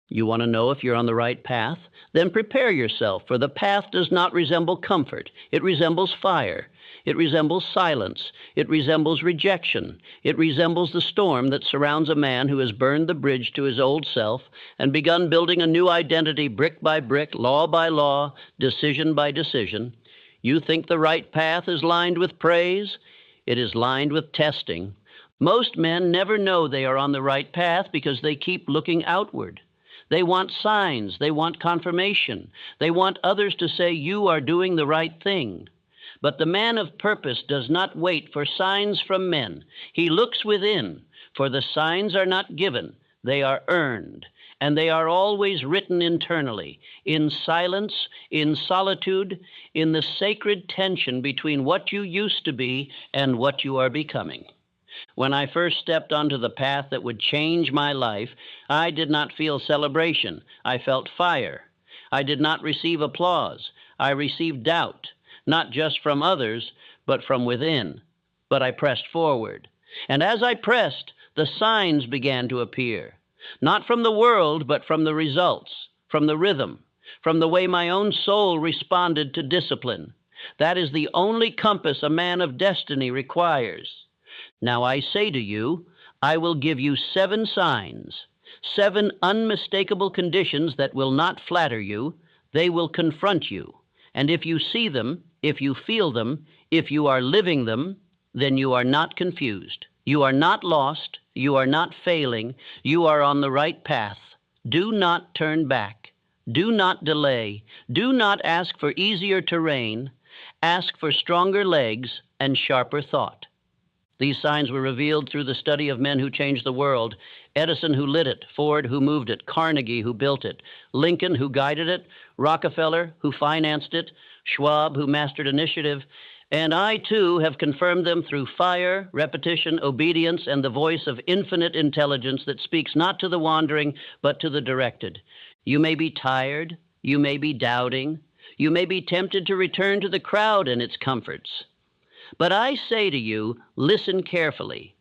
You want to know if you're on the right path? Then prepare yourself, for the path does not resemble comfort. It resembles fire. It resembles silence. It resembles rejection. It resembles the storm that surrounds a man who has burned the bridge to his old self and begun building a new identity brick by brick, law by law, decision by decision. You think the right path is lined with praise? It is lined with testing. Most men never know they are on the right path because they keep looking outward. They want signs. They want confirmation. They want others to say, you are doing the right thing. But the man of purpose does not wait for signs from men. He looks within, for the signs are not given. They are earned, and they are always written internally, in silence, in solitude, in the sacred tension between what you used to be and what you are becoming. When I first stepped onto the path that would change my life, I did not feel celebration. I felt fire. I did not receive applause. I received doubt, not just from others, but from within. But I pressed forward. And as I pressed, the signs began to appear, not from the world, but from the results, from the rhythm, from the way my own soul responded to discipline. That is the only compass a man of destiny requires. Now I say to you, I will give you 7 signs, 7 unmistakable conditions that will not flatter you. They will confront you. And if you see them, if you feel them, if you are living them, then you are not confused. You are not lost. You are not failing. You are on the right path. Do not turn back. Do not delay. Do not ask for easier terrain. Ask for stronger legs and sharper thought. These signs were revealed through the study of men who changed the world. Edison, who lit it; Ford, who moved it; Carnegie, who built it; Lincoln, who guided it; Rockefeller, who financed it; Schwab, who mastered initiative. And I, too, have confirmed them through fire, repetition, obedience, and the voice of infinite intelligence that speaks not to the wandering, but to the directed. You may be tired. You may be doubting. You may be tempted to return to the crowd and its comforts. But I say to you, listen carefully.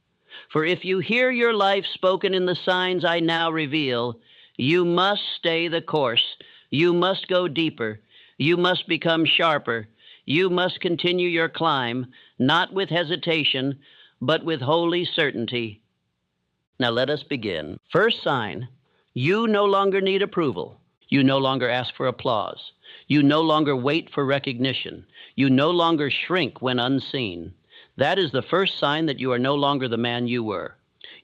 For if you hear your life spoken in the signs I now reveal, you must stay the course. You must go deeper. You must become sharper. You must continue your climb, not with hesitation, but with holy certainty. Now let us begin. First sign, you no longer need approval. You no longer ask for applause. You no longer wait for recognition. You no longer shrink when unseen. That is the first sign that you are no longer the man you were.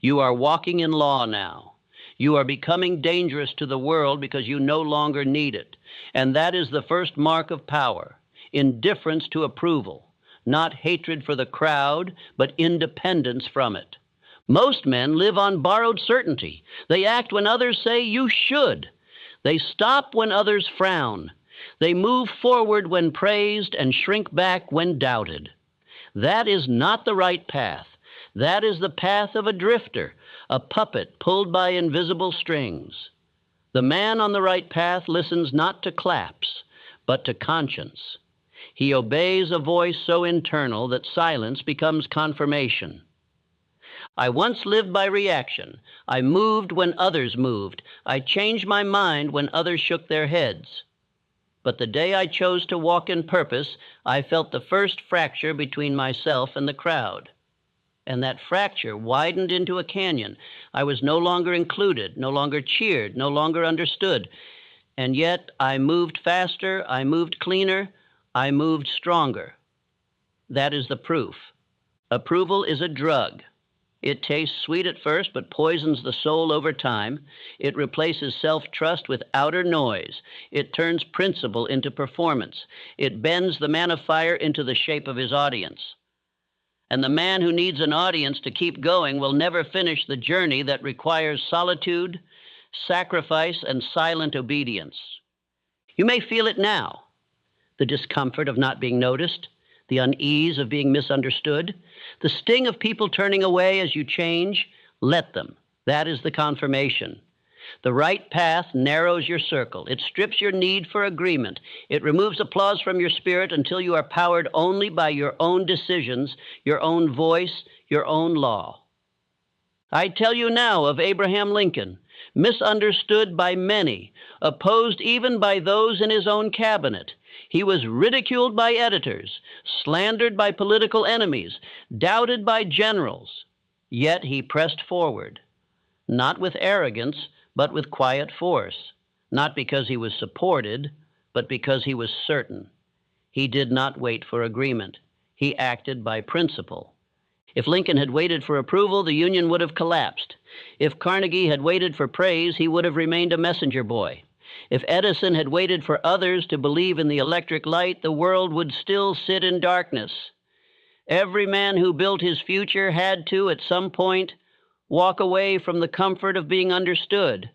You are walking in law now. You are becoming dangerous to the world because you no longer need it. And that is the first mark of power, indifference to approval, not hatred for the crowd, but independence from it. Most men live on borrowed certainty. They act when others say you should. They stop when others frown. They move forward when praised and shrink back when doubted. That is not the right path. That is the path of a drifter, a puppet pulled by invisible strings. The man on the right path listens not to claps, but to conscience. He obeys a voice so internal that silence becomes confirmation. I once lived by reaction. I moved when others moved. I changed my mind when others shook their heads. But the day I chose to walk in purpose, I felt the first fracture between myself and the crowd. And that fracture widened into a canyon. I was no longer included, no longer cheered, no longer understood. And yet I moved faster, I moved cleaner, I moved stronger. That is the proof. Approval is a drug. It tastes sweet at first, but poisons the soul over time. It replaces self-trust with outer noise. It turns principle into performance. It bends the man of fire into the shape of his audience. And the man who needs an audience to keep going will never finish the journey that requires solitude, sacrifice, and silent obedience. You may feel it now, the discomfort of not being noticed, the unease of being misunderstood, the sting of people turning away as you change. Let them. That is the confirmation. The right path narrows your circle. It strips your need for agreement. It removes applause from your spirit until you are powered only by your own decisions, your own voice, your own law. I tell you now of Abraham Lincoln. misunderstood by many, opposed even by those in his own cabinet. He was ridiculed by editors, slandered by political enemies, doubted by generals. Yet he pressed forward, not with arrogance, but with quiet force, not because he was supported, but because he was certain. He did not wait for agreement. He acted by principle. If Lincoln had waited for approval, the Union would have collapsed. If Carnegie had waited for praise, he would have remained a messenger boy. If Edison had waited for others to believe in the electric light, the world would still sit in darkness. Every man who built his future had to, at some point, walk away from the comfort of being understood.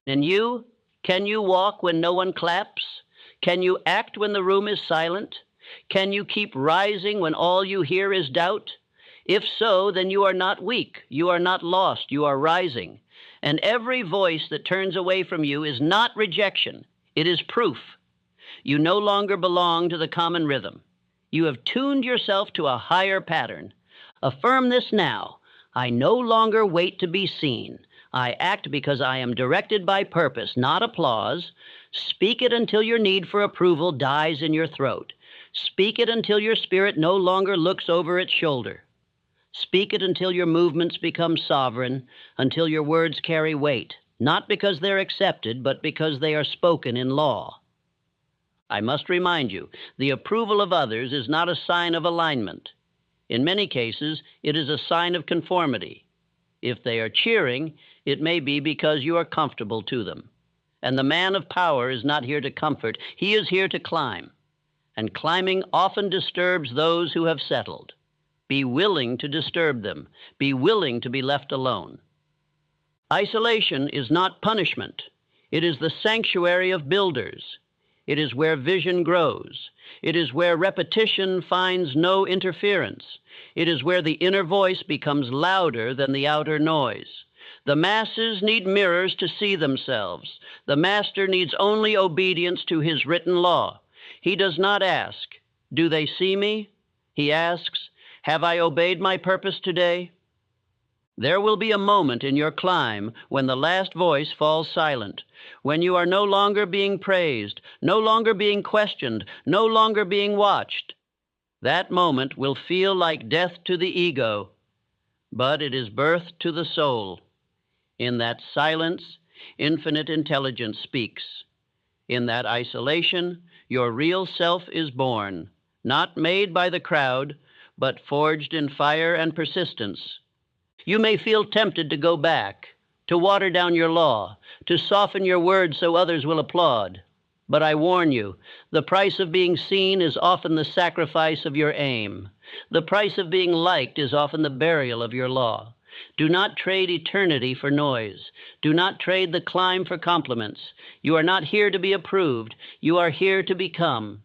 And you? Can you walk when no one claps? Can you act when the room is silent? Can you keep rising when all you hear is doubt? If so, then you are not weak, you are not lost, you are rising. And every voice that turns away from you is not rejection, it is proof. You no longer belong to the common rhythm. You have tuned yourself to a higher pattern. Affirm this now. I no longer wait to be seen. I act because I am directed by purpose, not applause. Speak it until your need for approval dies in your throat. Speak it until your spirit no longer looks over its shoulder. Speak it until your movements become sovereign, until your words carry weight, not because they're accepted, but because they are spoken in law. I must remind you, the approval of others is not a sign of alignment. In many cases, it is a sign of conformity. If they are cheering, it may be because you are comfortable to them. And the man of power is not here to comfort, he is here to climb. And climbing often disturbs those who have settled. Be willing to disturb them. Be willing to be left alone. Isolation is not punishment. It is the sanctuary of builders. It is where vision grows. It is where repetition finds no interference. It is where the inner voice becomes louder than the outer noise. The masses need mirrors to see themselves. The master needs only obedience to his written law. He does not ask, "Do they see me?" He asks, "Have I obeyed my purpose today?" There will be a moment in your climb when the last voice falls silent, when you are no longer being praised, no longer being questioned, no longer being watched. That moment will feel like death to the ego, but it is birth to the soul. In that silence, infinite intelligence speaks. In that isolation, your real self is born, not made by the crowd, but forged in fire and persistence. You may feel tempted to go back, to water down your law, to soften your words so others will applaud. But I warn you, the price of being seen is often the sacrifice of your aim. The price of being liked is often the burial of your law. Do not trade eternity for noise. Do not trade the climb for compliments. You are not here to be approved. You are here to become.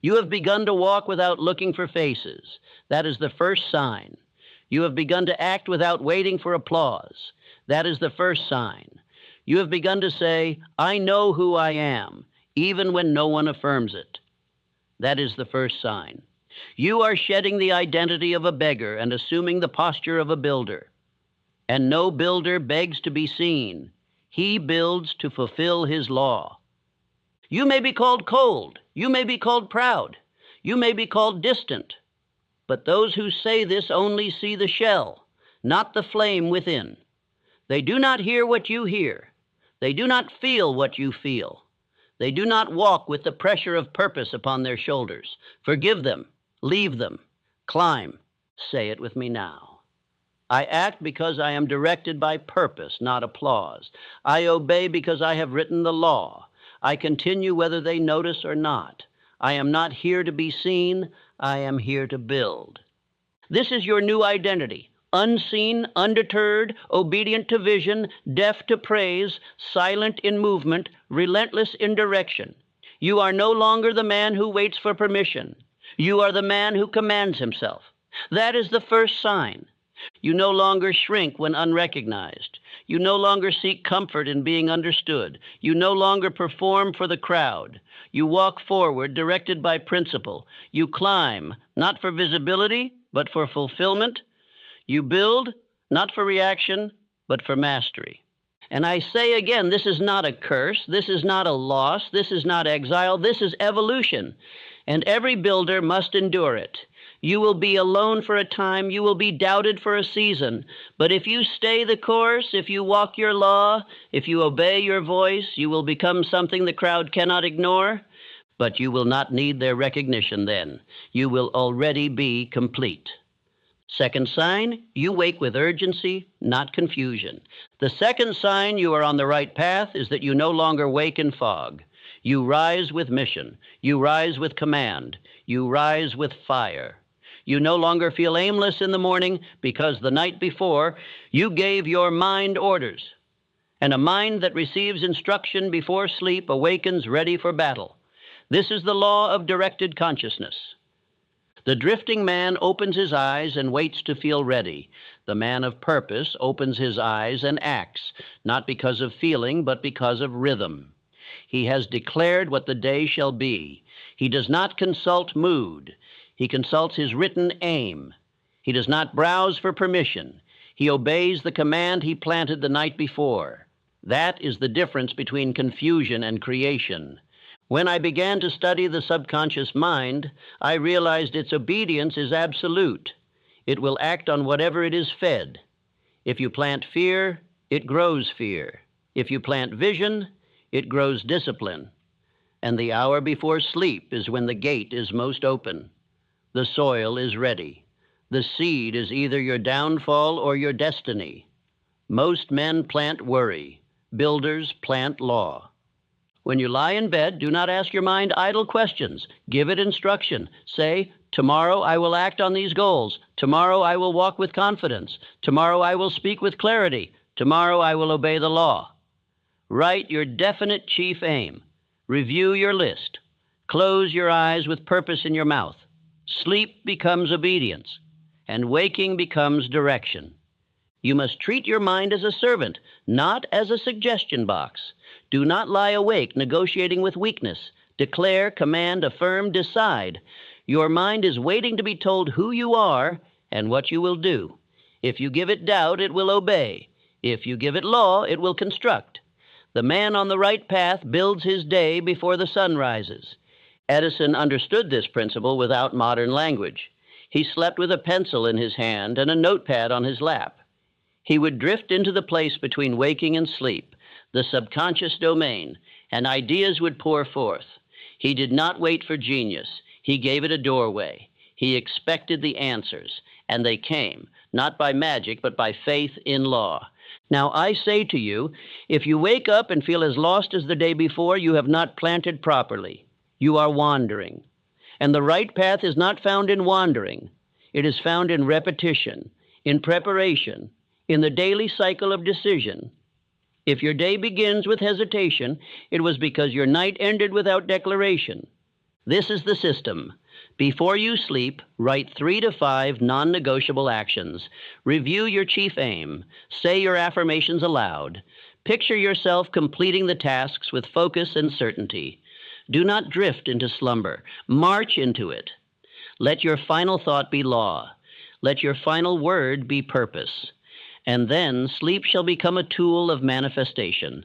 You have begun to walk without looking for faces. That is the first sign. You have begun to act without waiting for applause. That is the first sign. You have begun to say, "I know who I am," even when no one affirms it. That is the first sign. You are shedding the identity of a beggar and assuming the posture of a builder. And no builder begs to be seen. He builds to fulfill his law. You may be called cold. You may be called proud. You may be called distant. But those who say this only see the shell, not the flame within. They do not hear what you hear. They do not feel what you feel. They do not walk with the pressure of purpose upon their shoulders. Forgive them. Leave them. Climb. Say it with me now. I act because I am directed by purpose, not applause. I obey because I have written the law. I continue whether they notice or not. I am not here to be seen. I am here to build. This is your new identity. Unseen, undeterred, obedient to vision, deaf to praise, silent in movement, relentless in direction. You are no longer the man who waits for permission. You are the man who commands himself. That is the first sign. You no longer shrink when unrecognized. You no longer seek comfort in being understood. You no longer perform for the crowd. You walk forward, directed by principle. You climb, not for visibility, but for fulfillment. You build, not for reaction, but for mastery. And I say again, this is not a curse, this is not a loss, this is not exile, this is evolution. And every builder must endure it. You will be alone for a time, you will be doubted for a season. But if you stay the course, if you walk your law, if you obey your voice, you will become something the crowd cannot ignore. But you will not need their recognition then. You will already be complete. Second sign, you wake with urgency, not confusion. The second sign you are on the right path is that you no longer wake in fog. You rise with mission. You rise with command. You rise with fire. You no longer feel aimless in the morning because the night before you gave your mind orders. And a mind that receives instruction before sleep awakens ready for battle. This is the law of directed consciousness. The drifting man opens his eyes and waits to feel ready. The man of purpose opens his eyes and acts, not because of feeling, but because of rhythm. He has declared what the day shall be. He does not consult mood. He consults his written aim. He does not browse for permission. He obeys the command he planted the night before. That is the difference between confusion and creation. When I began to study the subconscious mind, I realized its obedience is absolute. It will act on whatever it is fed. If you plant fear, it grows fear. If you plant vision, it grows discipline. And the hour before sleep is when the gate is most open. The soil is ready. The seed is either your downfall or your destiny. Most men plant worry. Builders plant law. When you lie in bed, do not ask your mind idle questions. Give it instruction. Say, tomorrow I will act on these goals. Tomorrow I will walk with confidence. Tomorrow I will speak with clarity. Tomorrow I will obey the law. Write your definite chief aim. Review your list. Close your eyes with purpose in your mouth. Sleep becomes obedience, and waking becomes direction. You must treat your mind as a servant, not as a suggestion box. Do not lie awake negotiating with weakness. Declare, command, affirm, decide. Your mind is waiting to be told who you are and what you will do. If you give it doubt, it will obey. If you give it law, it will construct. The man on the right path builds his day before the sun rises. Edison understood this principle without modern language. He slept with a pencil in his hand and a notepad on his lap. He would drift into the place between waking and sleep, the subconscious domain, and ideas would pour forth. He did not wait for genius. He gave it a doorway. He expected the answers, and they came, not by magic, but by faith in law. Now I say to you, if you wake up and feel as lost as the day before, you have not planted properly. You are wandering. And the right path is not found in wandering. It is found in repetition, in preparation, in the daily cycle of decision. If your day begins with hesitation, it was because your night ended without declaration. This is the system. Before you sleep, write 3 to 5 non-negotiable actions. Review your chief aim. Say your affirmations aloud. Picture yourself completing the tasks with focus and certainty. Do not drift into slumber. March into it. Let your final thought be law. Let your final word be purpose. And then sleep shall become a tool of manifestation.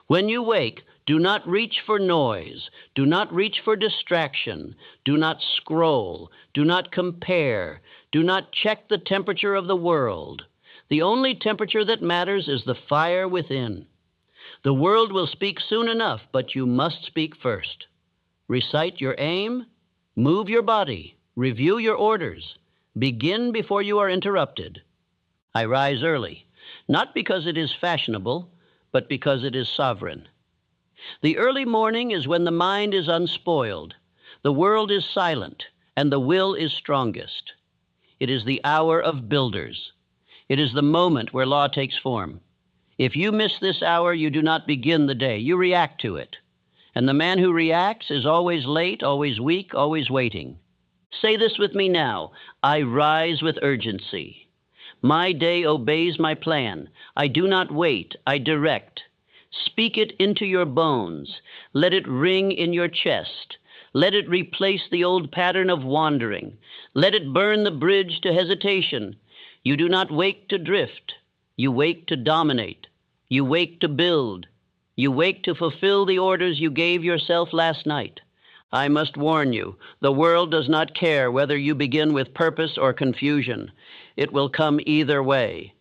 When you wake, do not reach for noise. Do not reach for distraction. Do not scroll. Do not compare. Do not check the temperature of the world. The only temperature that matters is the fire within. The world will speak soon enough, but you must speak first. Recite your aim. Move your body. Review your orders. Begin before you are interrupted. I rise early, not because it is fashionable, but because it is sovereign. The early morning is when the mind is unspoiled, the world is silent, and the will is strongest. It is the hour of builders. It is the moment where law takes form. If you miss this hour, you do not begin the day. You react to it. And the man who reacts is always late, always weak, always waiting. Say this with me now. I rise with urgency. My day obeys my plan. I do not wait, I direct. Speak it into your bones. Let it ring in your chest. Let it replace the old pattern of wandering. Let it burn the bridge to hesitation. You do not wake to drift. You wake to dominate. You wake to build. You wake to fulfill the orders you gave yourself last night. I must warn you, the world does not care whether you begin with purpose or confusion. It will come either way.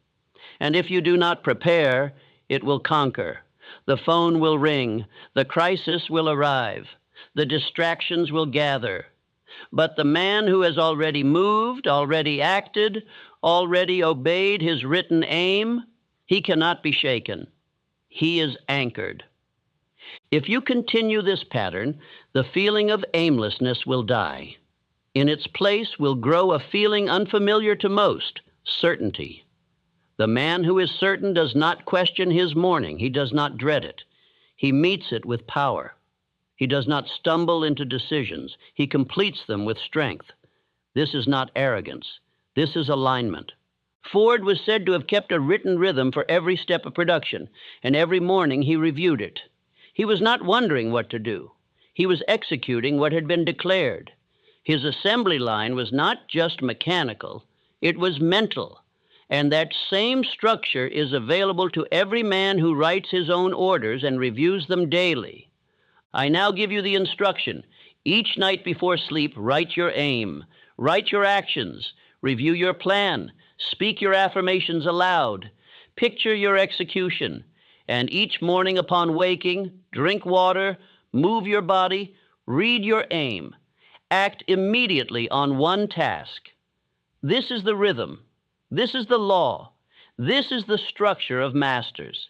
And if you do not prepare, it will conquer. The phone will ring. The crisis will arrive. The distractions will gather. But the man who has already moved, already acted, already obeyed his written aim, he cannot be shaken. He is anchored. If you continue this pattern, the feeling of aimlessness will die. In its place will grow a feeling unfamiliar to most, certainty. The man who is certain does not question his morning. He does not dread it. He meets it with power. He does not stumble into decisions. He completes them with strength. This is not arrogance. This is alignment. Ford was said to have kept a written rhythm for every step of production, and every morning he reviewed it. He was not wondering what to do. He was executing what had been declared. His assembly line was not just mechanical, it was mental. And that same structure is available to every man who writes his own orders and reviews them daily. I now give you the instruction. Each night before sleep, write your aim, write your actions, review your plan, speak your affirmations aloud, picture your execution, and each morning upon waking, drink water, move your body, read your aim, act immediately on one task. This is the rhythm. This is the law. This is the structure of masters.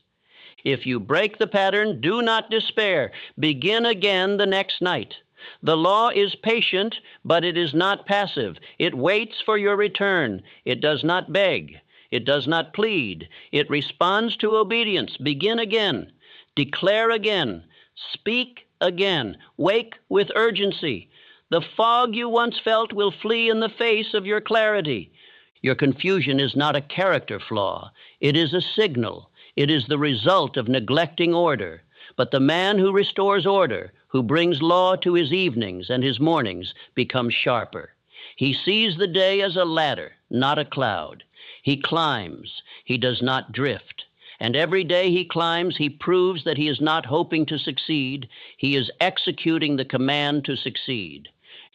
If you break the pattern, do not despair. Begin again the next night. The law is patient, but it is not passive. It waits for your return. It does not beg. It does not plead. It responds to obedience. Begin again. Declare again. Speak again. Wake with urgency. The fog you once felt will flee in the face of your clarity. Your confusion is not a character flaw. It is a signal. It is the result of neglecting order. But the man who restores order, who brings law to his evenings and his mornings, becomes sharper. He sees the day as a ladder, not a cloud. He climbs. He does not drift. And every day he climbs, he proves that he is not hoping to succeed. He is executing the command to succeed.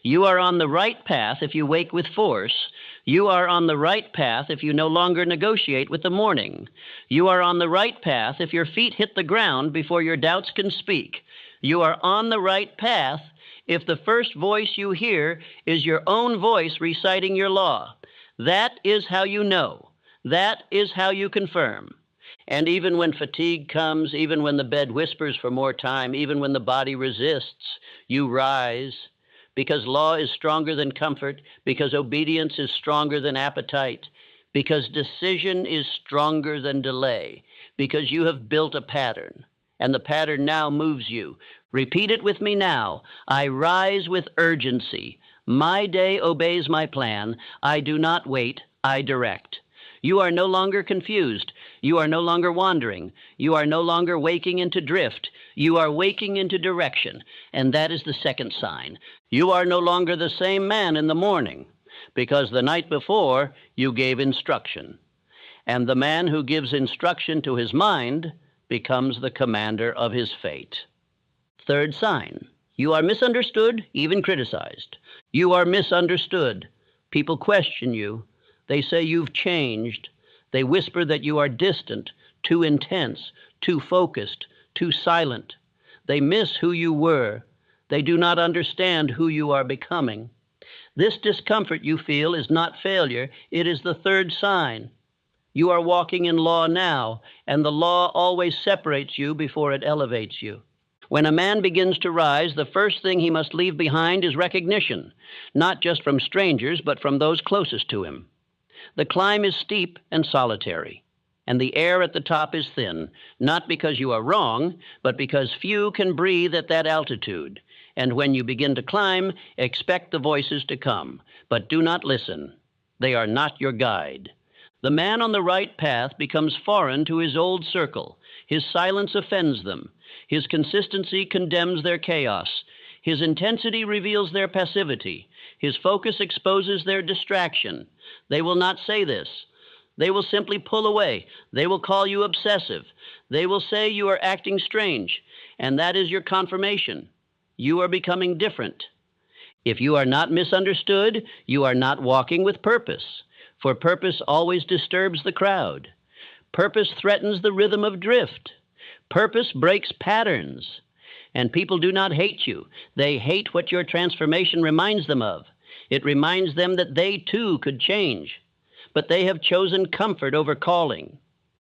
You are on the right path if you wake with force. You are on the right path if you no longer negotiate with the morning. You are on the right path if your feet hit the ground before your doubts can speak. You are on the right path if the first voice you hear is your own voice reciting your law. That is how you know. That is how you confirm. And even when fatigue comes, even when the bed whispers for more time, even when the body resists, you rise. Because law is stronger than comfort, because obedience is stronger than appetite, because decision is stronger than delay, because you have built a pattern, and the pattern now moves you. Repeat it with me now. I rise with urgency. My day obeys my plan. I do not wait. I direct. You are no longer confused. You are no longer wandering. You are no longer waking into drift. You are waking into direction, and that is the second sign. You are no longer the same man in the morning, because the night before you gave instruction. And the man who gives instruction to his mind becomes the commander of his fate. Third sign. You are misunderstood, even criticized. You are misunderstood. People question you. They say you've changed. They whisper that you are distant, too intense, too focused, too silent. They miss who you were. They do not understand who you are becoming. This discomfort you feel is not failure. It is the third sign. You are walking in law now, and the law always separates you before it elevates you. When a man begins to rise, the first thing he must leave behind is recognition, not just from strangers, but from those closest to him. The climb is steep and solitary, and the air at the top is thin, not because you are wrong, but because few can breathe at that altitude. And when you begin to climb, expect the voices to come, but do not listen. They are not your guide. The man on the right path becomes foreign to his old circle. His silence offends them. His consistency condemns their chaos. His intensity reveals their passivity. His focus exposes their distraction. They will not say this. They will simply pull away. They will call you obsessive. They will say you are acting strange, and that is your confirmation. You are becoming different. If you are not misunderstood, you are not walking with purpose, for purpose always disturbs the crowd. Purpose threatens the rhythm of drift. Purpose breaks patterns. And people do not hate you. They hate what your transformation reminds them of. It reminds them that they too could change. But they have chosen comfort over calling.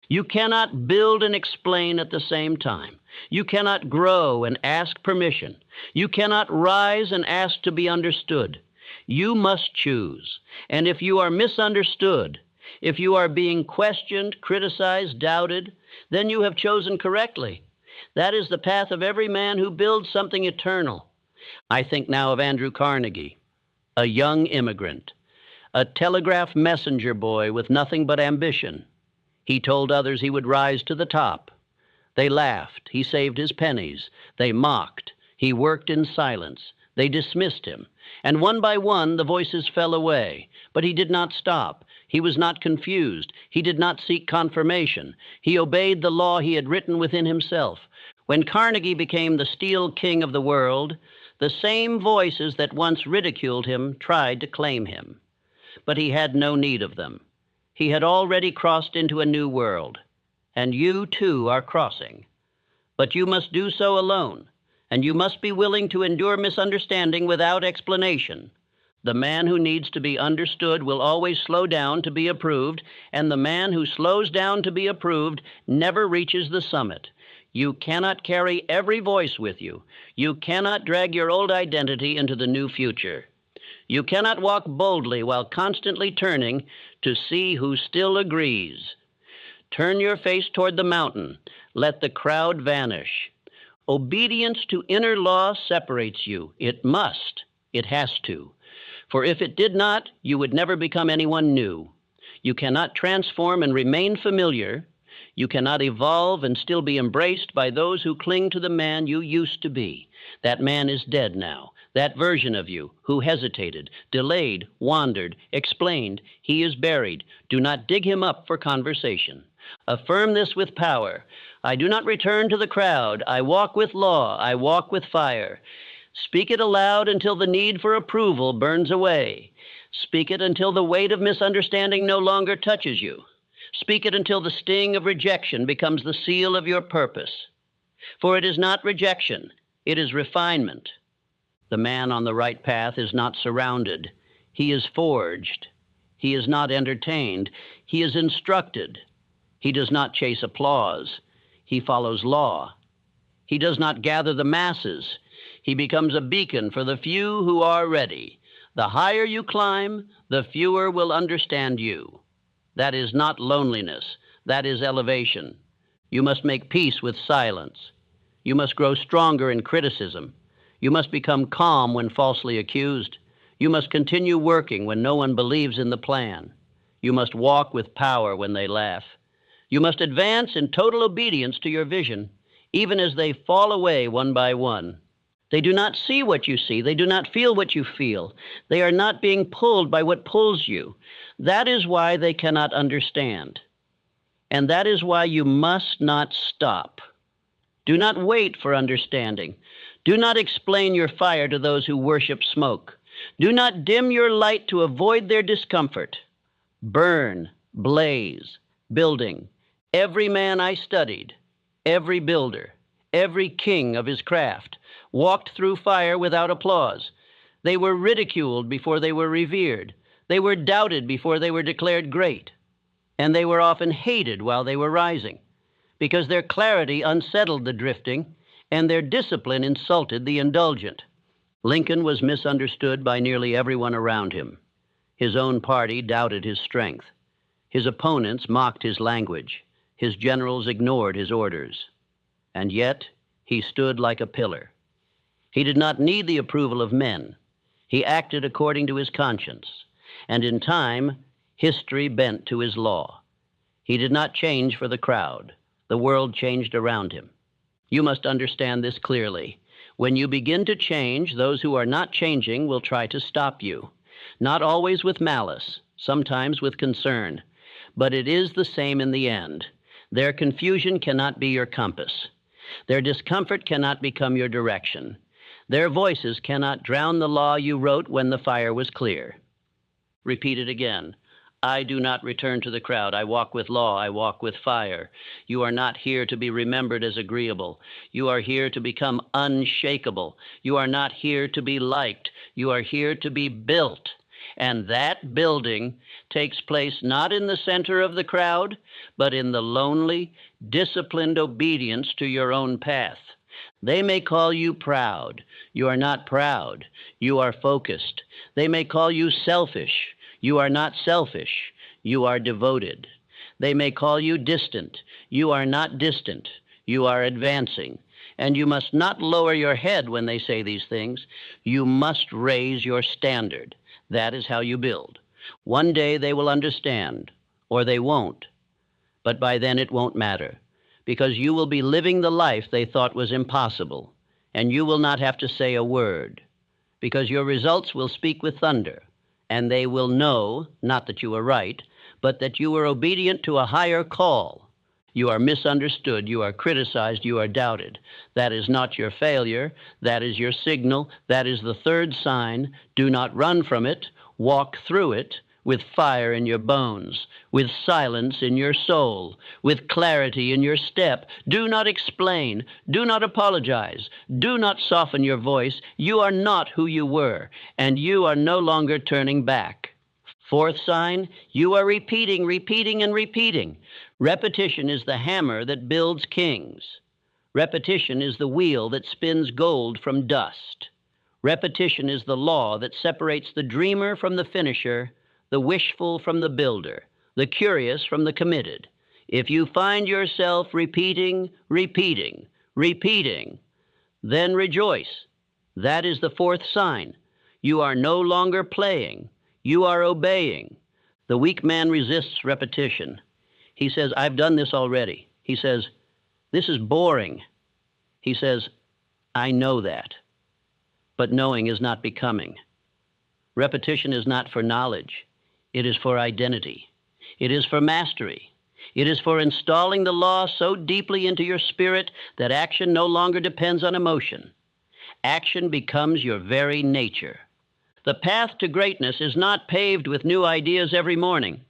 You cannot build and explain at the same time. You cannot grow and ask permission. You cannot rise and ask to be understood. You must choose. And if you are misunderstood, if you are being questioned, criticized, doubted, then you have chosen correctly. That is the path of every man who builds something eternal. I think now of Andrew Carnegie, a young immigrant, a telegraph messenger boy with nothing but ambition. He told others he would rise to the top. They laughed. He saved his pennies. They mocked. He worked in silence. They dismissed him. And one by one, the voices fell away. But he did not stop. He was not confused. He did not seek confirmation. He obeyed the law he had written within himself. When Carnegie became the steel king of the world, the same voices that once ridiculed him tried to claim him. But he had no need of them. He had already crossed into a new world, and you too are crossing. But you must do so alone, and you must be willing to endure misunderstanding without explanation. The man who needs to be understood will always slow down to be approved, and the man who slows down to be approved never reaches the summit. You cannot carry every voice with you. You cannot drag your old identity into the new future. You cannot walk boldly while constantly turning to see who still agrees. Turn your face toward the mountain. Let the crowd vanish. Obedience to inner law separates you. It must. It has to. For if it did not, you would never become anyone new. You cannot transform and remain familiar. You cannot evolve and still be embraced by those who cling to the man you used to be. That man is dead now. That version of you who hesitated, delayed, wandered, explained, he is buried. Do not dig him up for conversation. Affirm this with power. I do not return to the crowd. I walk with law. I walk with fire. Speak it aloud until the need for approval burns away. Speak it until the weight of misunderstanding no longer touches you. Speak it until the sting of rejection becomes the seal of your purpose. For it is not rejection, it is refinement. The man on the right path is not surrounded. He is forged. He is not entertained. He is instructed. He does not chase applause. He follows law. He does not gather the masses. He becomes a beacon for the few who are ready. The higher you climb, the fewer will understand you. That is not loneliness. That is elevation. You must make peace with silence. You must grow stronger in criticism. You must become calm when falsely accused. You must continue working when no one believes in the plan. You must walk with power when they laugh. You must advance in total obedience to your vision, even as they fall away one by one. They do not see what you see. They do not feel what you feel. They are not being pulled by what pulls you. That is why they cannot understand. And that is why you must not stop. Do not wait for understanding. Do not explain your fire to those who worship smoke. Do not dim your light to avoid their discomfort. Burn, blaze, building. Every man I studied, every builder, every king of his craft, walked through fire without applause. They were ridiculed before they were revered. They were doubted before they were declared great. And they were often hated while they were rising, because their clarity unsettled the drifting, and their discipline insulted the indulgent. Lincoln was misunderstood by nearly everyone around him. His own party doubted his strength. His opponents mocked his language. His generals ignored his orders. And yet, he stood like a pillar. He did not need the approval of men. He acted according to his conscience. And in time, history bent to his law. He did not change for the crowd. The world changed around him. You must understand this clearly. When you begin to change, those who are not changing will try to stop you. Not always with malice, sometimes with concern. but it is the same in the end. Their confusion cannot be your compass. Their discomfort cannot become your direction. Their voices cannot drown the law you wrote when the fire was clear. Repeat it again. I do not return to the crowd. I walk with law. I walk with fire. You are not here to be remembered as agreeable. You are here to become unshakable. You are not here to be liked. You are here to be built. And that building takes place not in the center of the crowd, but in the lonely, disciplined obedience to your own path. They may call you proud. You are not proud. You are focused. They may call you selfish. You are not selfish. You are devoted. They may call you distant. You are not distant. You are advancing. And you must not lower your head when they say these things. You must raise your standard. That is how you build. One day they will understand, or they won't. But by then it won't matter, because you will be living the life they thought was impossible, and you will not have to say a word, because your results will speak with thunder, and they will know, not that you were right, but that you were obedient to a higher call. You are misunderstood, you are criticized, you are doubted. That is not your failure, that is your signal, that is the third sign. Do not run from it, walk through it with fire in your bones, with silence in your soul, with clarity in your step. Do not explain, do not apologize, do not soften your voice. You are not who you were, and you are no longer turning back. Fourth sign, you are repeating, and repeating. Repetition is the hammer that builds kings. Repetition is the wheel that spins gold from dust. Repetition is the law that separates the dreamer from the finisher, the wishful from the builder, the curious from the committed. If you find yourself repeating, then rejoice. That is the fourth sign. You are no longer playing. You are obeying. The weak man resists repetition. He says, I've done this already. He says, this is boring. He says, I know that. But knowing is not becoming. Repetition is not for knowledge. It is for identity. It is for mastery. It is for installing the law so deeply into your spirit that action no longer depends on emotion. Action becomes your very nature. The path to greatness is not paved with new ideas every morning.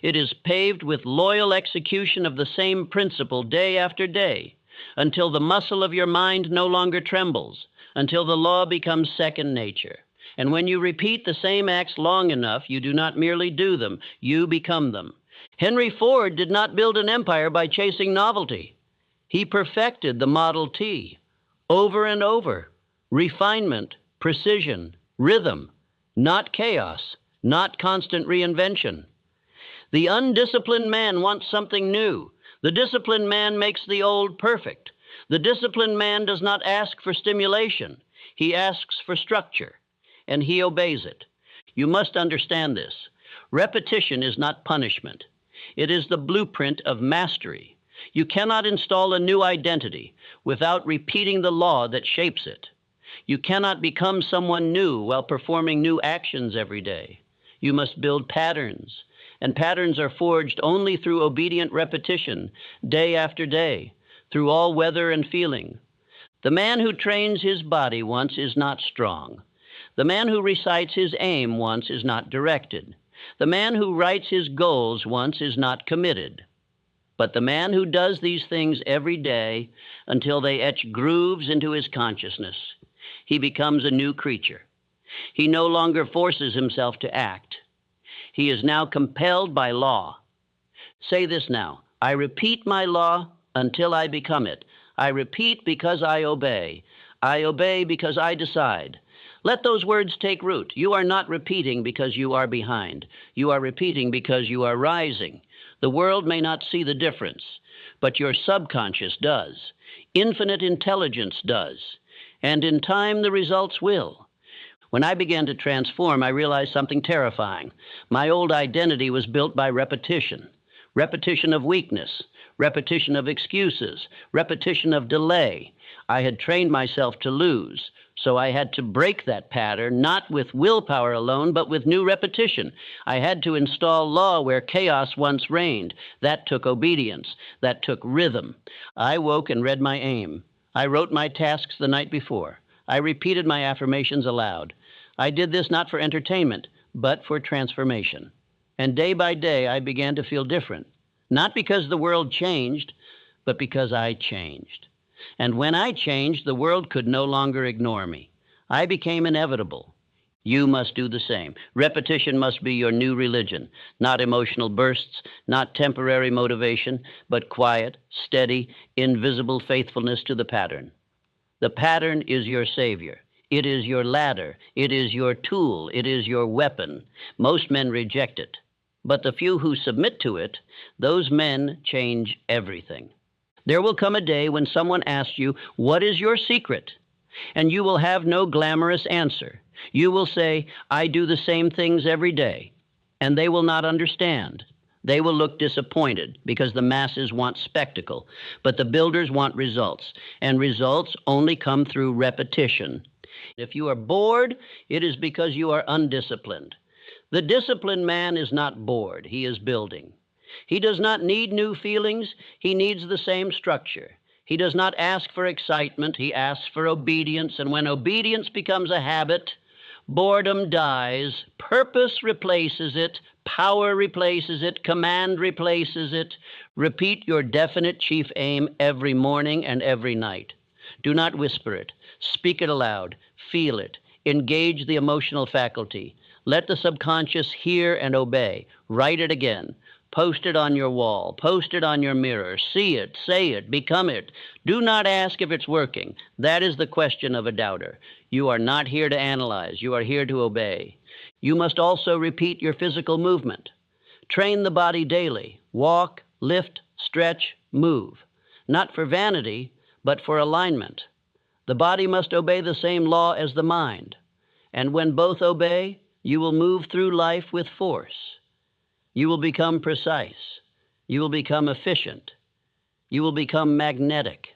It is paved with loyal execution of the same principle day after day, until the muscle of your mind no longer trembles, until the law becomes second nature. And when you repeat the same acts long enough, you do not merely do them, you become them. Henry Ford did not build an empire by chasing novelty. He perfected the Model T over and over. Refinement, precision, rhythm, not chaos, not constant reinvention. The undisciplined man wants something new. The disciplined man makes the old perfect. The disciplined man does not ask for stimulation. He asks for structure, and he obeys it. You must understand this. Repetition is not punishment. It is the blueprint of mastery. You cannot install a new identity without repeating the law that shapes it. You cannot become someone new while performing new actions every day. You must build patterns, and patterns are forged only through obedient repetition, day after day, through all weather and feeling. The man who trains his body once is not strong. The man who recites his aim once is not directed. The man who writes his goals once is not committed. But the man who does these things every day until they etch grooves into his consciousness, he becomes a new creature. He no longer forces himself to act. He is now compelled by law. Say this now. I repeat my law until I become it. I repeat because I obey. I obey because I decide. Let those words take root. You are not repeating because you are behind. You are repeating because you are rising. The world may not see the difference, but your subconscious does. Infinite intelligence does. And in time, the results will. When I began to transform, I realized something terrifying. My old identity was built by repetition. Repetition of weakness, repetition of excuses, repetition of delay. I had trained myself to lose, So I had to break that pattern, not with willpower alone, but with new repetition. I had to install law where chaos once reigned. That took obedience. That took rhythm. I woke and read my aim. I wrote my tasks the night before. I repeated my affirmations aloud. I did this not for entertainment, but for transformation. And day by day, I began to feel different. Not because the world changed, but because I changed. And when I changed, the world could no longer ignore me. I became inevitable. You must do the same. Repetition must be your new religion, not emotional bursts, not temporary motivation, but quiet, steady, invisible faithfulness to the pattern. The pattern is your savior. It is your ladder. It is your tool. It is your weapon. Most men reject it. But the few who submit to it, those men change everything. There will come a day when someone asks you, "What is your secret?" And you will have no glamorous answer. You will say, "I do the same things every day." And they will not understand. They will look disappointed because the masses want spectacle, but the builders want results, and results only come through repetition. If you are bored, it is because you are undisciplined. The disciplined man is not bored, he is building. He does not need new feelings, he needs the same structure. He does not ask for excitement, he asks for obedience, and when obedience becomes a habit, boredom dies, purpose replaces it, power replaces it, command replaces it. Repeat your definite chief aim every morning and every night. Do not whisper it. Speak it aloud. Feel it. Engage the emotional faculty. Let the subconscious hear and obey. Write it again. Post it on your wall. Post it on your mirror. See it. Say it. Become it. Do not ask if it's working. That is the question of a doubter. You are not here to analyze. You are here to obey. You must also repeat your physical movement. Train the body daily. Walk, lift, stretch, move. Not for vanity, but for alignment. The body must obey the same law as the mind. And when both obey, you will move through life with force. You will become precise. You will become efficient. You will become magnetic.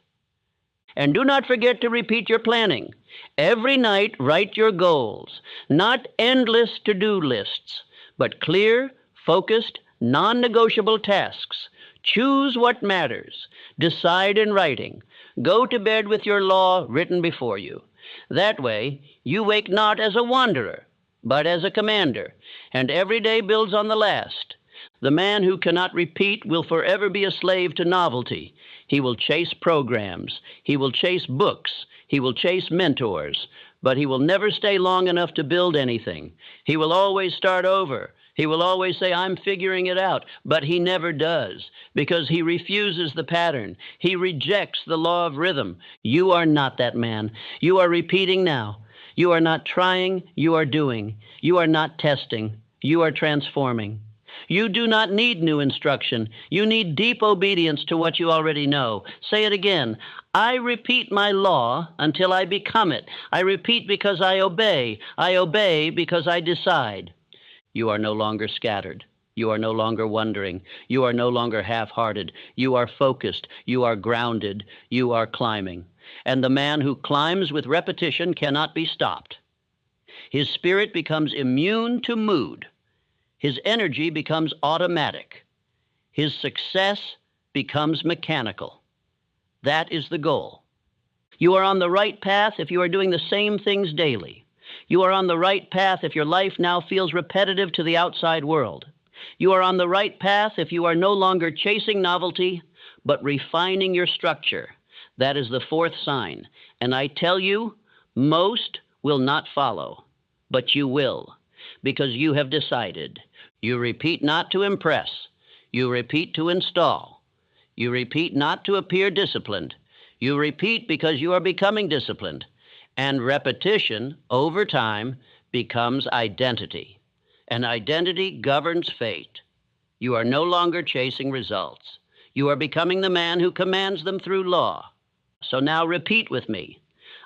And do not forget to repeat your planning. Every night, write your goals. Not endless to-do lists, but clear, focused, non-negotiable tasks. Choose what matters. Decide in writing. Go to bed with your law written before you. That way, you wake not as a wanderer, but as a commander, and every day builds on the last. The man who cannot repeat will forever be a slave to novelty. He will chase programs. He will chase books. He will chase mentors. But he will never stay long enough to build anything. He will always start over. He will always say, "I'm figuring it out," but he never does because he refuses the pattern. He rejects the law of rhythm. You are not that man. You are repeating now. You are not trying, you are doing. You are not testing, you are transforming. You do not need new instruction. You need deep obedience to what you already know. Say it again. I repeat my law until I become it. I repeat because I obey. I obey because I decide. You are no longer scattered. You are no longer wondering. You are no longer half-hearted. You are focused. You are grounded. You are climbing. And the man who climbs with repetition cannot be stopped. His spirit becomes immune to mood. His energy becomes automatic. His success becomes mechanical. That is the goal. You are on the right path if you are doing the same things daily. You are on the right path if your life now feels repetitive to the outside world. You are on the right path if you are no longer chasing novelty, but refining your structure. That is the fourth sign. And I tell you, most will not follow, but you will, because you have decided. You repeat not to impress. You repeat to install. You repeat not to appear disciplined. You repeat because you are becoming disciplined. And repetition, over time, becomes identity. And identity governs fate. You are no longer chasing results. You are becoming the man who commands them through law. So now repeat with me.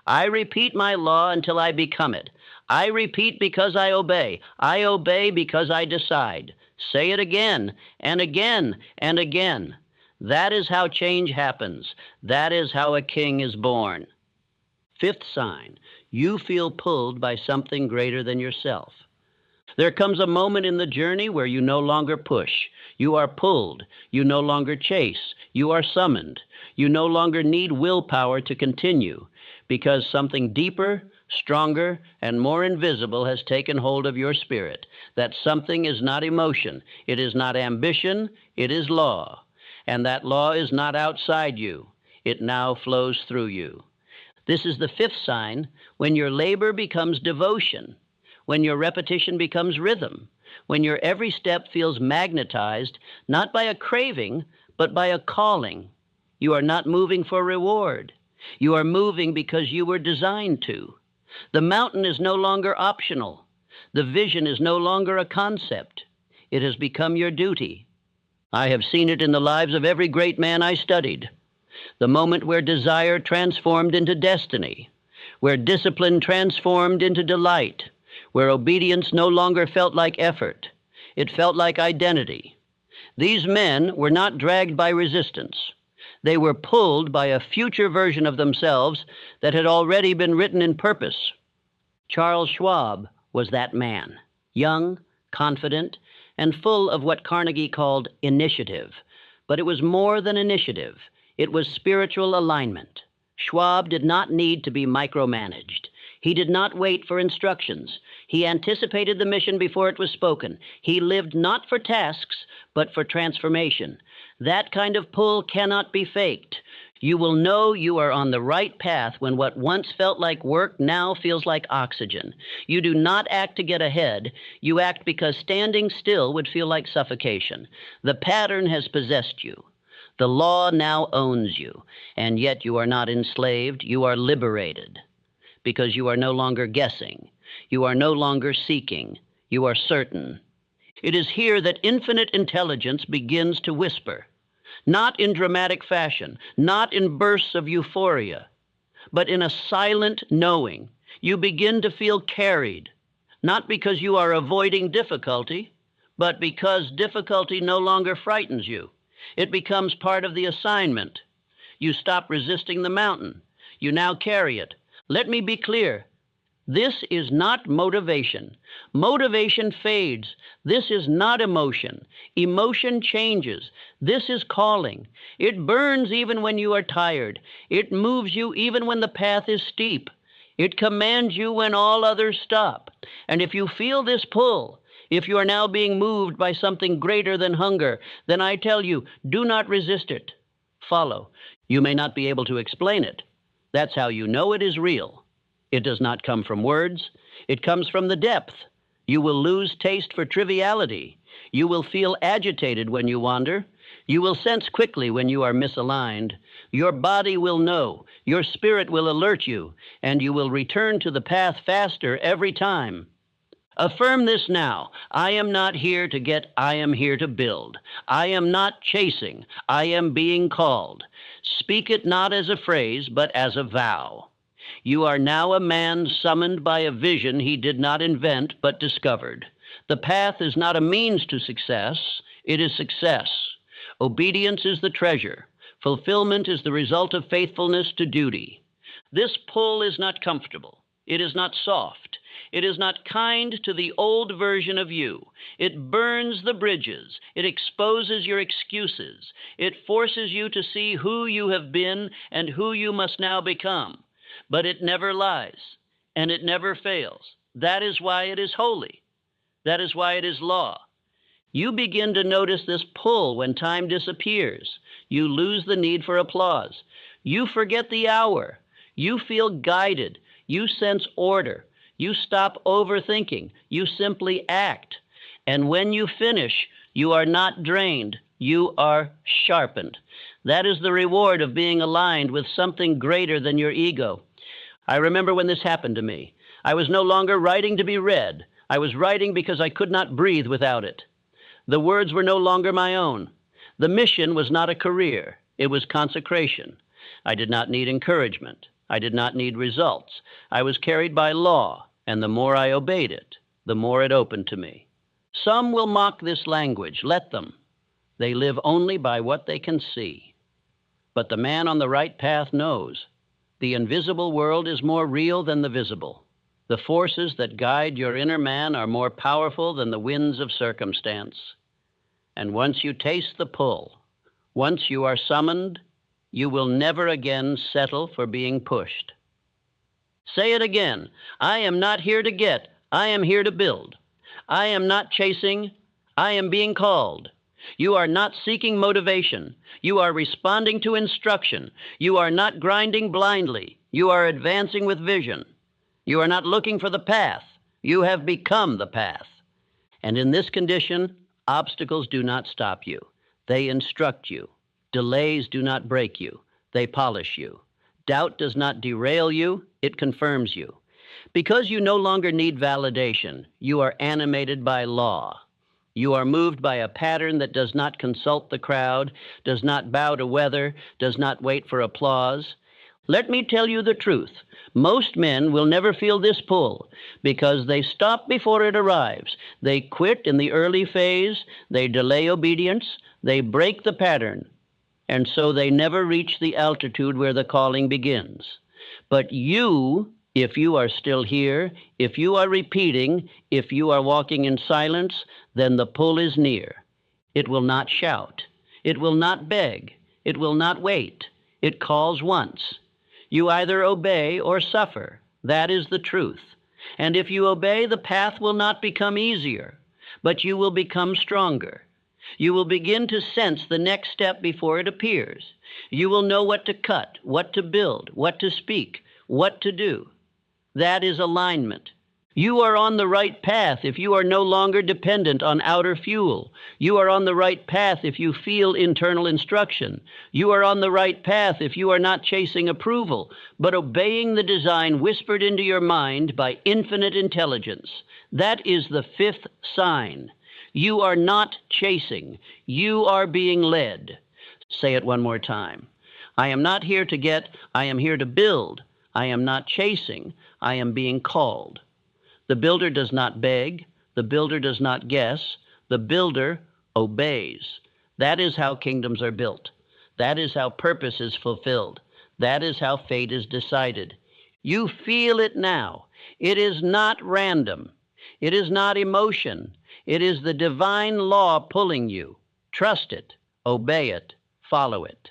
I repeat my law until I become it. I repeat because I obey. I obey because I decide. Say it again and again and again. That is how change happens. That is how a king is born. Fifth sign, you feel pulled by something greater than yourself. There comes a moment in the journey where you no longer push. You are pulled. You no longer chase. You are summoned. You no longer need willpower to continue because something deeper, stronger, and more invisible has taken hold of your spirit. That something is not emotion. It is not ambition. It is law. And that law is not outside you. It now flows through you. This is the fifth sign, when your labor becomes devotion, when your repetition becomes rhythm, when your every step feels magnetized, not by a craving, but by a calling. You are not moving for reward. You are moving because you were designed to. The mountain is no longer optional. The vision is no longer a concept. It has become your duty. I have seen it in the lives of every great man I studied. The moment where desire transformed into destiny, where discipline transformed into delight, where obedience no longer felt like effort. It felt like identity. These men were not dragged by resistance. They were pulled by a future version of themselves that had already been written in purpose. Charles Schwab was that man, young, confident, and full of what Carnegie called initiative. But it was more than initiative. It was spiritual alignment. Schwab did not need to be micromanaged. He did not wait for instructions. He anticipated the mission before it was spoken. He lived not for tasks, but for transformation. That kind of pull cannot be faked. You will know you are on the right path when what once felt like work now feels like oxygen. You do not act to get ahead. You act because standing still would feel like suffocation. The pattern has possessed you. The law now owns you, and yet you are not enslaved. You are liberated because you are no longer guessing. You are no longer seeking. You are certain. It is here that infinite intelligence begins to whisper, not in dramatic fashion, not in bursts of euphoria, but in a silent knowing. You begin to feel carried, not because you are avoiding difficulty, but because difficulty no longer frightens you. It becomes part of the assignment. You stop resisting the mountain. You now carry it. Let me be clear. This is not motivation. Motivation fades. This is not emotion. Emotion changes. This is calling. It burns even when you are tired. It moves you even when the path is steep. It commands you when all others stop. And if you feel this pull, if you are now being moved by something greater than hunger, then I tell you, do not resist it. Follow. You may not be able to explain it. That's how you know it is real. It does not come from words. It comes from the depth. You will lose taste for triviality. You will feel agitated when you wander. You will sense quickly when you are misaligned. Your body will know. Your spirit will alert you, and you will return to the path faster every time. Affirm this now. I am not here to get, I am here to build. I am not chasing. I am being called. Speak it not as a phrase, but as a vow. You are now a man summoned by a vision he did not invent, but discovered. The path is not a means to success, it is success. Obedience is the treasure. Fulfillment is the result of faithfulness to duty. This pull is not comfortable. It is not soft. It is not kind to the old version of you. It burns the bridges. It exposes your excuses. It forces you to see who you have been and who you must now become. But it never lies, and it never fails. That is why it is holy. That is why it is law. You begin to notice this pull when time disappears. You lose the need for applause. You forget the hour. You feel guided. You sense order. You stop overthinking. You simply act. And when you finish, you are not drained. You are sharpened. That is the reward of being aligned with something greater than your ego. I remember when this happened to me. I was no longer writing to be read. I was writing because I could not breathe without it. The words were no longer my own. The mission was not a career. It was consecration. I did not need encouragement. I did not need results. I was carried by law, and the more I obeyed it, the more it opened to me. Some will mock this language. Let them. They live only by what they can see. But the man on the right path knows. The invisible world is more real than the visible. The forces that guide your inner man are more powerful than the winds of circumstance. And once you taste the pull, once you are summoned, you will never again settle for being pushed. Say it again. I am not here to get, I am here to build. I am not chasing, I am being called. You are not seeking motivation. You are responding to instruction. You are not grinding blindly. You are advancing with vision. You are not looking for the path. You have become the path. And in this condition, obstacles do not stop you. They instruct you. Delays do not break you. They polish you. Doubt does not derail you. It confirms you. Because you no longer need validation, you are animated by law. You are moved by a pattern that does not consult the crowd, does not bow to weather, does not wait for applause. Let me tell you the truth. Most men will never feel this pull because they stop before it arrives. They quit in the early phase, they delay obedience, they break the pattern, and so they never reach the altitude where the calling begins. But you, if you are still here, if you are repeating, if you are walking in silence, then the pull is near. It will not shout. It will not beg. It will not wait. It calls once. You either obey or suffer. That is the truth. And if you obey, the path will not become easier, but you will become stronger. You will begin to sense the next step before it appears. You will know what to cut, what to build, what to speak, what to do. That is alignment. You are on the right path if you are no longer dependent on outer fuel. You are on the right path if you feel internal instruction. You are on the right path if you are not chasing approval, but obeying the design whispered into your mind by infinite intelligence. That is the fifth sign. You are not chasing. You are being led. Say it one more time. I am not here to get, I am here to build. I am not chasing. I am being called. The builder does not beg. The builder does not guess. The builder obeys. That is how kingdoms are built. That is how purpose is fulfilled. That is how fate is decided. You feel it now. It is not random. It is not emotion. It is the divine law pulling you. Trust it. Obey it. Follow it.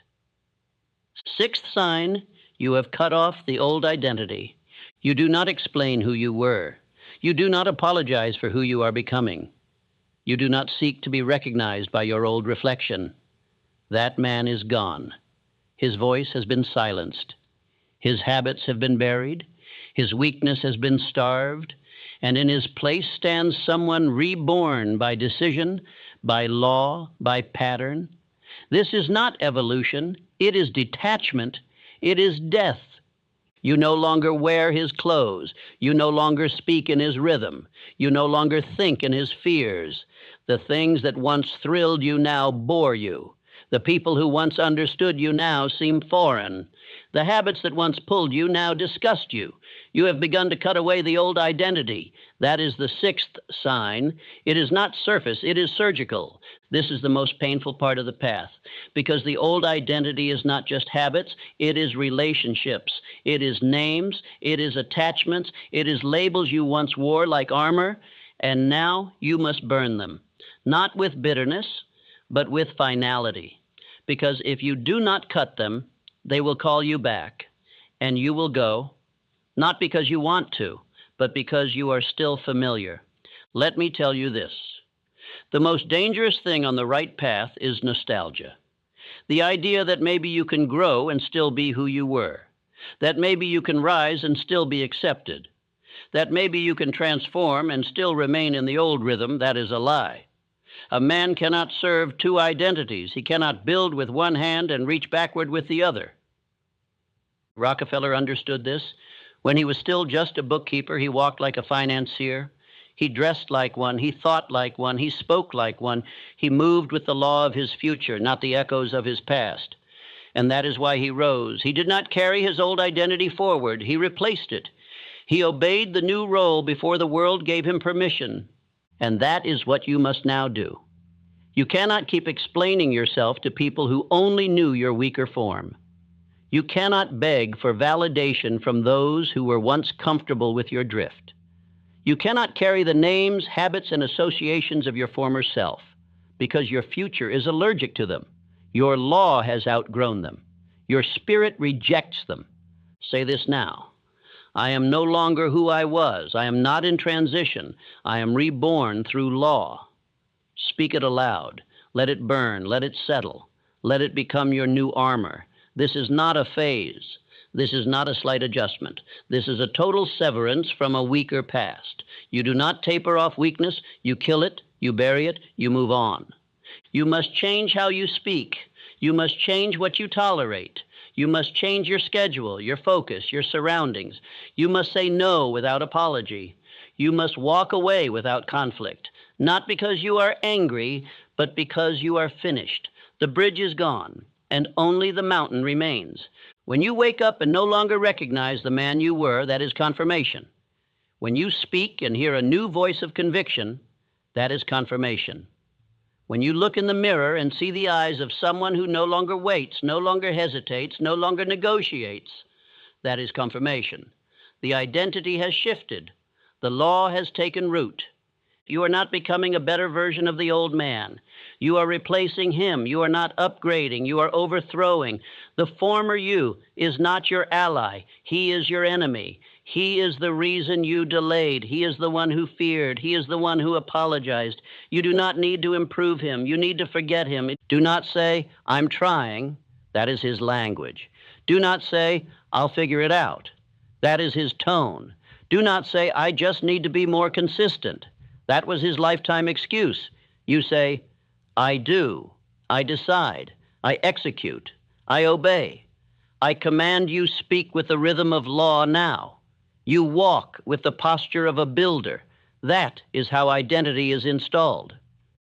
Sixth sign, you have cut off the old identity. You do not explain who you were. You do not apologize for who you are becoming. You do not seek to be recognized by your old reflection. That man is gone. His voice has been silenced. His habits have been buried. His weakness has been starved. And in his place stands someone reborn by decision, by law, by pattern. This is not evolution. It is detachment. It is death. You no longer wear his clothes. You no longer speak in his rhythm. You no longer think in his fears. The things that once thrilled you now bore you. The people who once understood you now seem foreign. The habits that once pulled you now disgust you. You have begun to cut away the old identity. That is the sixth sign. It is not surface, it is surgical. This is the most painful part of the path, because the old identity is not just habits, it is relationships. It is names, it is attachments, it is labels you once wore like armor, and now you must burn them. Not with bitterness, but with finality. Because if you do not cut them, they will call you back, and you will go, not because you want to, but because you are still familiar. Let me tell you this. The most dangerous thing on the right path is nostalgia. The idea that maybe you can grow and still be who you were. That maybe you can rise and still be accepted. That maybe you can transform and still remain in the old rhythm. That is a lie. A man cannot serve two identities. He cannot build with one hand and reach backward with the other. Rockefeller understood this. When he was still just a bookkeeper, he walked like a financier. He dressed like one. He thought like one. He spoke like one. He moved with the law of his future, not the echoes of his past. And that is why he rose. He did not carry his old identity forward. He replaced it. He obeyed the new role before the world gave him permission. And that is what you must now do. You cannot keep explaining yourself to people who only knew your weaker form. You cannot beg for validation from those who were once comfortable with your drift. You cannot carry the names, habits, and associations of your former self, because your future is allergic to them. Your law has outgrown them. Your spirit rejects them. Say this now. I am no longer who I was. I am not in transition. I am reborn through law. Speak it aloud. Let it burn. Let it settle. Let it become your new armor. This is not a phase. This is not a slight adjustment. This is a total severance from a weaker past. You do not taper off weakness. You kill it. You bury it. You move on. You must change how you speak. You must change what you tolerate. You must change your schedule, your focus, your surroundings. You must say no without apology. You must walk away without conflict, not because you are angry, but because you are finished. The bridge is gone, and only the mountain remains. When you wake up and no longer recognize the man you were, that is confirmation. When you speak and hear a new voice of conviction, that is confirmation. When you look in the mirror and see the eyes of someone who no longer waits, no longer hesitates, no longer negotiates, that is confirmation. The identity has shifted. The law has taken root. You are not becoming a better version of the old man. You are replacing him. You are not upgrading. You are overthrowing. The former you is not your ally. He is your enemy. He is the reason you delayed. He is the one who feared. He is the one who apologized. You do not need to improve him. You need to forget him. Do not say, I'm trying. That is his language. Do not say, I'll figure it out. That is his tone. Do not say, I just need to be more consistent. That was his lifetime excuse. You say, I do. I decide. I execute. I obey. I command you speak with the rhythm of law now. You walk with the posture of a builder. That is how identity is installed.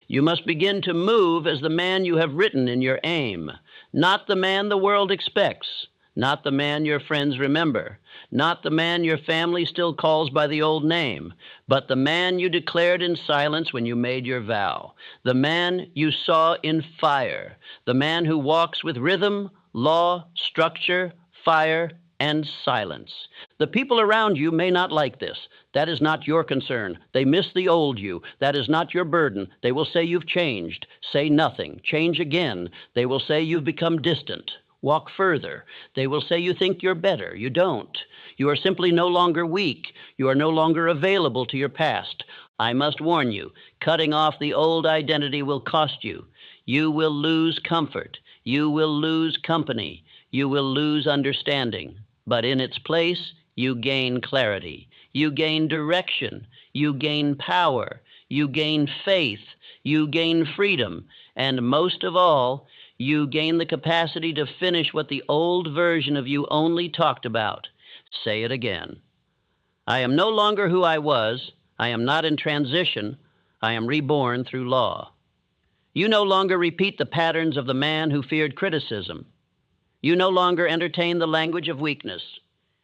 You must begin to move as the man you have written in your aim, not the man the world expects, not the man your friends remember, not the man your family still calls by the old name, but the man you declared in silence when you made your vow, the man you saw in fire, the man who walks with rhythm, law, structure, fire, and silence. The people around you may not like this. That is not your concern. They miss the old you. That is not your burden. They will say you've changed. Say nothing. Change again. They will say you've become distant. Walk further. They will say you think you're better. You don't. You are simply no longer weak. You are no longer available to your past. I must warn you, cutting off the old identity will cost you. You will lose comfort. You will lose company. You will lose understanding. But in its place, you gain clarity. You gain direction. You gain power. You gain faith. You gain freedom. And most of all, you gain the capacity to finish what the old version of you only talked about. Say it again. I am no longer who I was. I am not in transition. I am reborn through law. You no longer repeat the patterns of the man who feared criticism. You no longer entertain the language of weakness.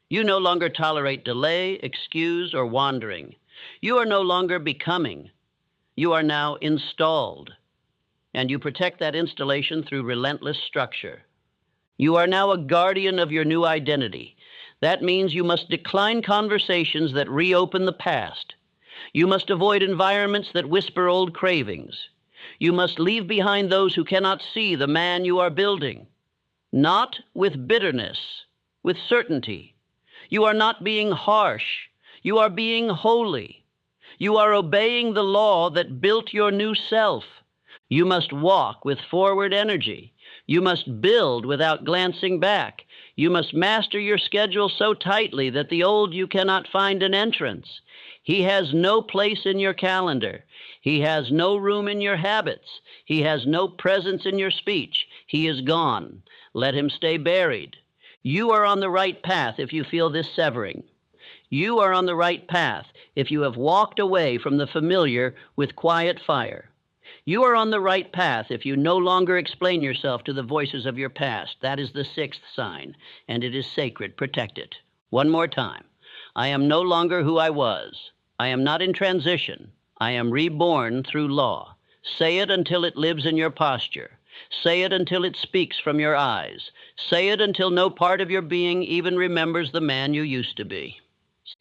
You no longer tolerate delay, excuse, or wandering. You are no longer becoming. You are now installed. And you protect that installation through relentless structure. You are now a guardian of your new identity. That means you must decline conversations that reopen the past. You must avoid environments that whisper old cravings. You must leave behind those who cannot see the man you are building. Not with bitterness, with certainty. You are not being harsh. You are being holy. You are obeying the law that built your new self. You must walk with forward energy. You must build without glancing back. You must master your schedule so tightly that the old you cannot find an entrance. He has no place in your calendar. He has no room in your habits. He has no presence in your speech. He is gone. Let him stay buried. You are on the right path if you feel this severing. You are on the right path if you have walked away from the familiar with quiet fire. You are on the right path if you no longer explain yourself to the voices of your past. That is the sixth sign, and it is sacred. Protect it. One more time. I am no longer who I was. I am not in transition. I am reborn through law. Say it until it lives in your posture. Say it until it speaks from your eyes. Say it until no part of your being even remembers the man you used to be.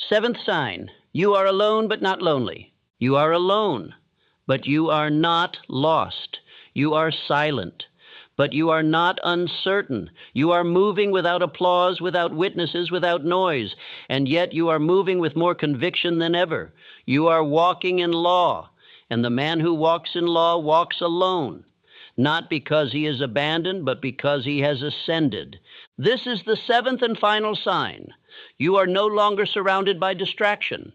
Seventh sign, you are alone but not lonely. You are alone, but you are not lost. You are silent, but you are not uncertain. You are moving without applause, without witnesses, without noise, and yet you are moving with more conviction than ever. You are walking in law, and the man who walks in law walks alone, not because he is abandoned, but because he has ascended. This is the seventh and final sign. You are no longer surrounded by distraction.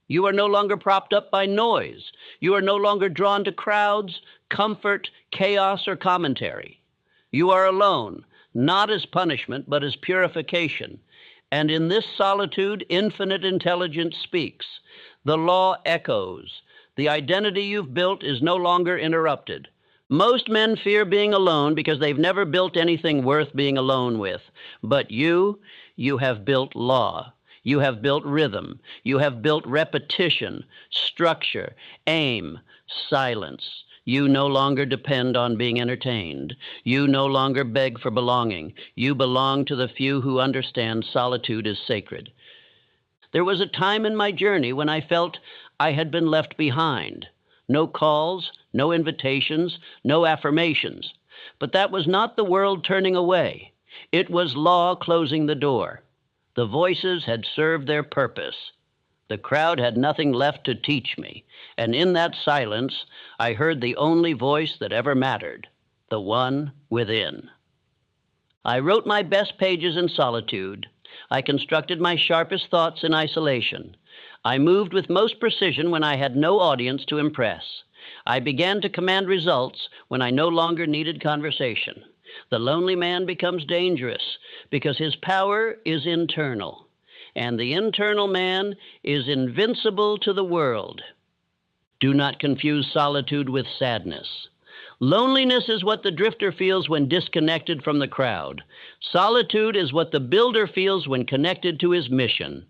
You are no longer propped up by noise. You are no longer drawn to crowds, comfort, chaos, or commentary. You are alone, not as punishment, but as purification. And in this solitude, infinite intelligence speaks. The law echoes. The identity you've built is no longer interrupted. Most men fear being alone because they've never built anything worth being alone with. But you have built law. You have built rhythm. You have built repetition, structure, aim, silence. You no longer depend on being entertained. You no longer beg for belonging. You belong to the few who understand solitude is sacred. There was a time in my journey when I felt I had been left behind. No calls, no invitations, no affirmations. But that was not the world turning away. It was law closing the door. The voices had served their purpose. The crowd had nothing left to teach me, and in that silence, I heard the only voice that ever mattered, the one within. I wrote my best pages in solitude. I constructed my sharpest thoughts in isolation. I moved with most precision when I had no audience to impress. I began to command results when I no longer needed conversation. The lonely man becomes dangerous because his power is internal, and the internal man is invincible to the world. Do not confuse solitude with sadness. Loneliness is what the drifter feels when disconnected from the crowd. Solitude is what the builder feels when connected to his mission.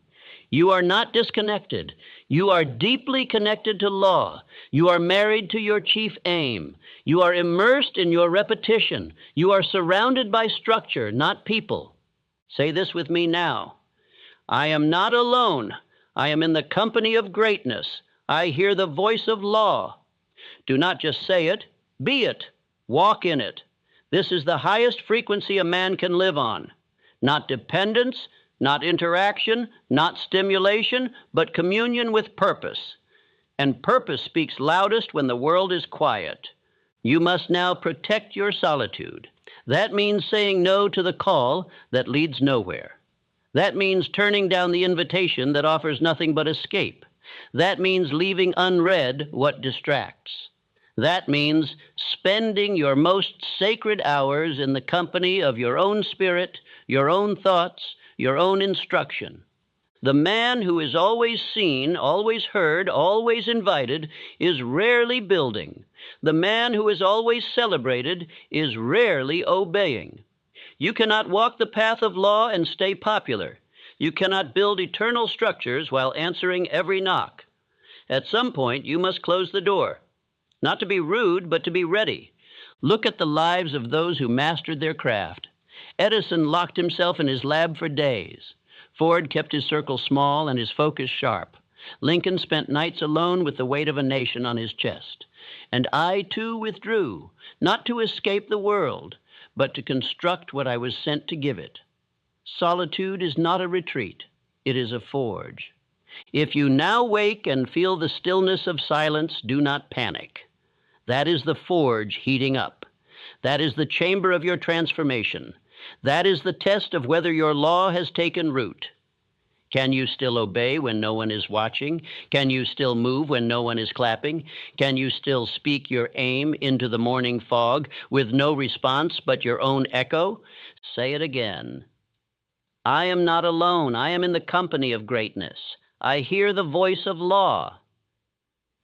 You are not disconnected. You are deeply connected to law. You are married to your chief aim. You are immersed in your repetition. You are surrounded by structure, not people. Say this with me now. I am not alone. I am in the company of greatness. I hear the voice of law. Do not just say it, be it. Walk in it. This is the highest frequency a man can live on. Not dependence, not interaction, not stimulation, but communion with purpose. And purpose speaks loudest when the world is quiet. You must now protect your solitude. That means saying no to the call that leads nowhere. That means turning down the invitation that offers nothing but escape. That means leaving unread what distracts. That means spending your most sacred hours in the company of your own spirit, your own thoughts, your own instruction. The man who is always seen, always heard, always invited is rarely building. The man who is always celebrated is rarely obeying. You cannot walk the path of law and stay popular. You cannot build eternal structures while answering every knock. At some point, you must close the door. Not to be rude, but to be ready. Look at the lives of those who mastered their craft. Edison locked himself in his lab for days. Ford kept his circle small and his focus sharp. Lincoln spent nights alone with the weight of a nation on his chest. And I, too, withdrew, not to escape the world, but to construct what I was sent to give it. Solitude is not a retreat. It is a forge. If you now wake and feel the stillness of silence, do not panic. That is the forge heating up. That is the chamber of your transformation. That is the test of whether your law has taken root. Can you still obey when no one is watching? Can you still move when no one is clapping? Can you still speak your aim into the morning fog with no response but your own echo? Say it again. I am not alone. I am in the company of greatness. I hear the voice of law.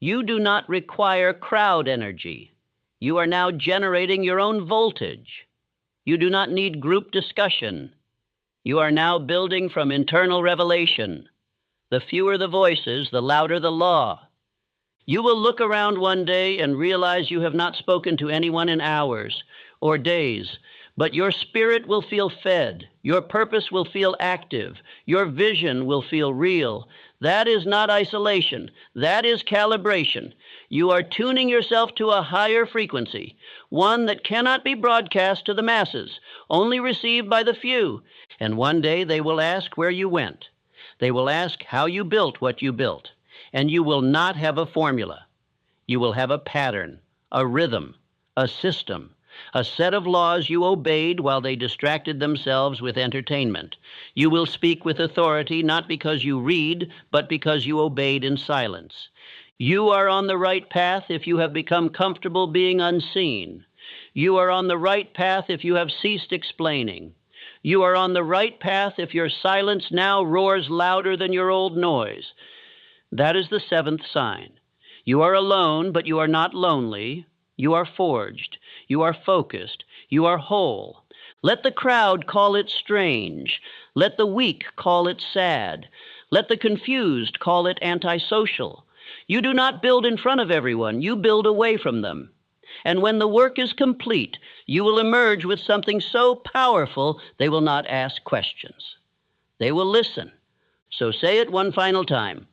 You do not require crowd energy. You are now generating your own voltage. You do not need group discussion. You are now building from internal revelation. The fewer the voices, the louder the law. You will look around one day and realize you have not spoken to anyone in hours or days, but your spirit will feel fed, your purpose will feel active, your vision will feel real. That is not isolation, that is calibration. You are tuning yourself to a higher frequency, one that cannot be broadcast to the masses, only received by the few. And one day they will ask where you went. They will ask how you built what you built. And you will not have a formula. You will have a pattern, a rhythm, a system, a set of laws you obeyed while they distracted themselves with entertainment. You will speak with authority not because you read, but because you obeyed in silence. You are on the right path if you have become comfortable being unseen. You are on the right path if you have ceased explaining. You are on the right path if your silence now roars louder than your old noise. That is the seventh sign. You are alone, but you are not lonely. You are forged. You are focused. You are whole. Let the crowd call it strange. Let the weak call it sad. Let the confused call it antisocial. You do not build in front of everyone. You build away from them. And when the work is complete, you will emerge with something so powerful they will not ask questions. They will listen. So say it one final time.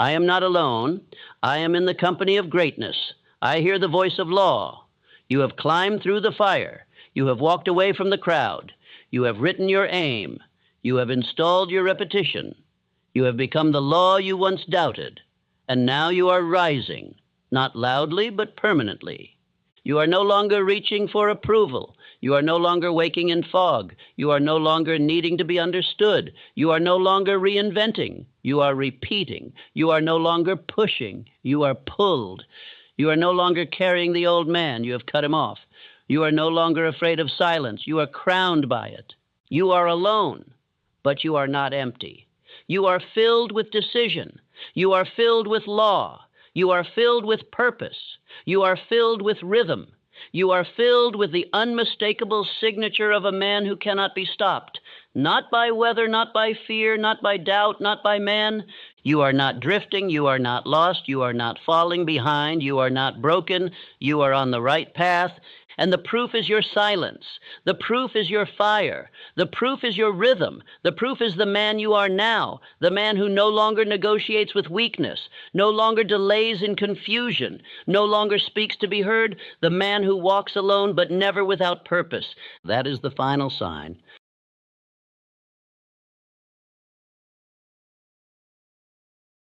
I am not alone. I am in the company of greatness. I hear the voice of law. You have climbed through the fire. You have walked away from the crowd. You have written your aim. You have installed your repetition. You have become the law you once doubted. And now you are rising, not loudly, but permanently. You are no longer reaching for approval. You are no longer waking in fog. You are no longer needing to be understood. You are no longer reinventing. You are repeating. You are no longer pushing. You are pulled. You are no longer carrying the old man. You have cut him off. You are no longer afraid of silence. You are crowned by it. You are alone, but you are not empty. You are filled with decision. You are filled with law. You are filled with purpose. You are filled with rhythm. You are filled with the unmistakable signature of a man who cannot be stopped, not by weather, not by fear, not by doubt, not by man. You are not drifting. You are not lost. You are not falling behind. You are not broken. You are on the right path. And the proof is your silence. The proof is your fire. The proof is your rhythm. The proof is the man you are now, the man who no longer negotiates with weakness, no longer delays in confusion, no longer speaks to be heard, the man who walks alone but never without purpose. That is the final sign.